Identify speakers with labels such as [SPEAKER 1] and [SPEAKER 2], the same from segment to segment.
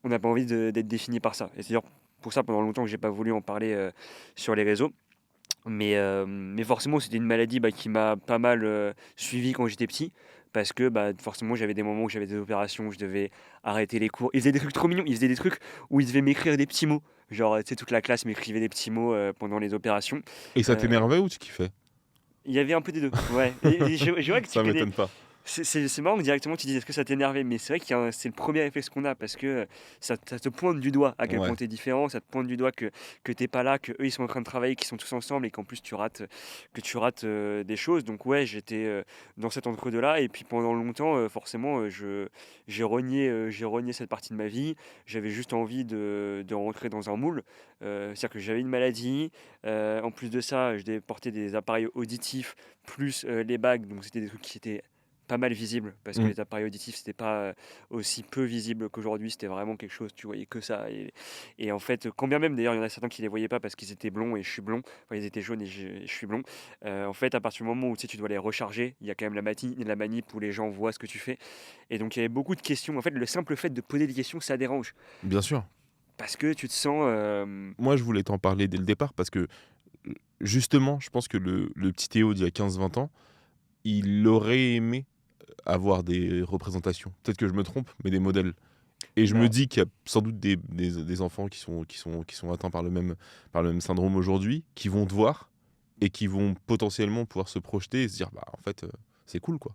[SPEAKER 1] on n'a pas envie d'être défini par ça. Et c'est d'ailleurs pour ça, pendant longtemps, que j'ai pas voulu en parler sur les réseaux. Mais forcément, c'était une maladie, qui m'a pas mal, suivi quand j'étais petit. Parce que, forcément, j'avais des moments où j'avais des opérations, où je devais arrêter les cours. Ils faisaient des trucs trop mignons, ils faisaient des trucs où ils devaient m'écrire des petits mots. Genre, tu sais, toute la classe m'écrivait des petits mots, pendant les opérations.
[SPEAKER 2] Et ça
[SPEAKER 1] Heu,
[SPEAKER 2] t'énervait ou tu kiffais?
[SPEAKER 1] il y avait un peu des 2, ouais. Et je vois que tu
[SPEAKER 2] Ça
[SPEAKER 1] fais des
[SPEAKER 2] m'étonne pas.
[SPEAKER 1] c'est marrant que directement tu dises: «Est-ce que ça t'énervait?» Mais c'est vrai c'est le premier réflexe qu'on a parce que, ça te pointe du doigt à quel point
[SPEAKER 2] Ouais.
[SPEAKER 1] tu es différent, ça te pointe du doigt que tu es pas là, qu'eux ils sont en train de travailler, qu'ils sont tous ensemble et qu'en plus tu rates des choses. Donc ouais, j'étais, dans cet entre-deux-là et puis pendant longtemps, forcément, j'ai renié cette partie de ma vie. J'avais juste envie de rentrer dans un moule. C'est-à-dire que j'avais une maladie, en plus de ça, je devais porter des appareils auditifs plus, les bagues, donc c'était des trucs qui étaient pas mal visible parce que
[SPEAKER 2] Mmh.
[SPEAKER 1] les appareils auditifs, c'était pas, aussi peu visible qu'aujourd'hui. C'était vraiment quelque chose, tu voyais que ça et en fait, quand bien même d'ailleurs, il y en a certains qui les voyaient pas parce qu'ils étaient blonds et je suis blond, enfin ils étaient jaunes et je suis blond. En fait, à partir du moment où, tu sais, tu dois les recharger, il y a quand même la manip où les gens voient ce que tu fais et donc il y avait beaucoup de questions. En fait, le simple fait de poser des questions, ça dérange
[SPEAKER 2] Bien sûr.
[SPEAKER 1] parce que tu te sens,
[SPEAKER 2] Moi, je voulais t'en parler dès le départ parce que, justement, je pense que le petit Théo d'il y a 15-20 ans, il aurait aimé avoir des représentations. Peut-être que je me trompe, mais des modèles. Et je me
[SPEAKER 1] bah
[SPEAKER 2] dis qu'il y a sans doute des enfants qui sont atteints par le même syndrome aujourd'hui, qui vont te voir et qui vont potentiellement pouvoir se projeter et se dire: «Bah, en fait, c'est cool, quoi».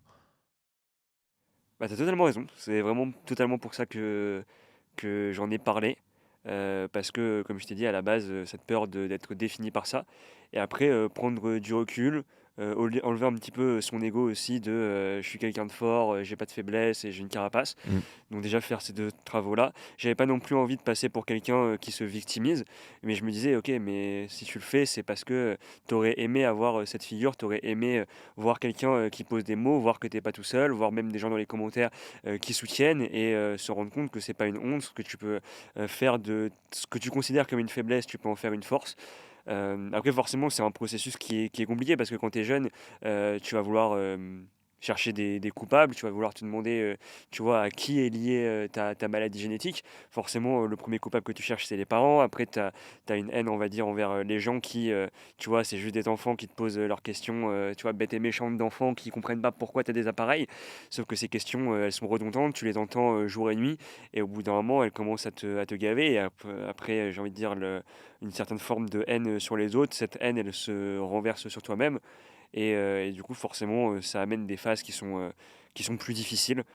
[SPEAKER 1] tu totalement raison. C'est vraiment totalement pour ça que j'en ai parlé, parce que, comme je t'ai dit à la base, cette peur d'être défini par ça et après, prendre du recul, enlever un petit peu son ego aussi de, «Je suis quelqu'un de fort, j'ai pas de faiblesse et j'ai une carapace».
[SPEAKER 2] Mmh.
[SPEAKER 1] Donc déjà faire ces 2 travaux-là. J'avais pas non plus envie de passer pour quelqu'un, qui se victimise, mais je me disais: «OK, mais si tu le fais, c'est parce que, tu aurais aimé avoir, cette figure, tu aurais aimé, voir quelqu'un, qui pose des mots, voir que tu es pas tout seul, voir même des gens dans les commentaires, qui soutiennent et se rendre compte que c'est pas une honte, que tu peux, faire de ce que tu considères comme une faiblesse, tu peux en faire une force». Après forcément, c'est un processus qui est compliqué parce que quand tu es jeune, tu vas vouloir, chercher des coupables, tu vas vouloir te demander, tu vois, à qui est liée, ta maladie génétique. Forcément, le premier coupable que tu cherches, c'est les parents. Après, tu as une haine, on va dire, envers, les gens qui, tu vois, c'est juste des enfants qui te posent, leurs questions, tu vois, bêtes et méchantes d'enfants qui comprennent pas pourquoi tu as des appareils. Sauf que ces questions, elles sont redondantes, tu les entends, jour et nuit et au bout d'un moment, elles commencent à te gaver et après, j'ai envie de dire une certaine forme de haine, sur les autres. Cette haine, elle se renverse sur toi-même et du coup, forcément, ça amène des phases qui sont plus difficiles.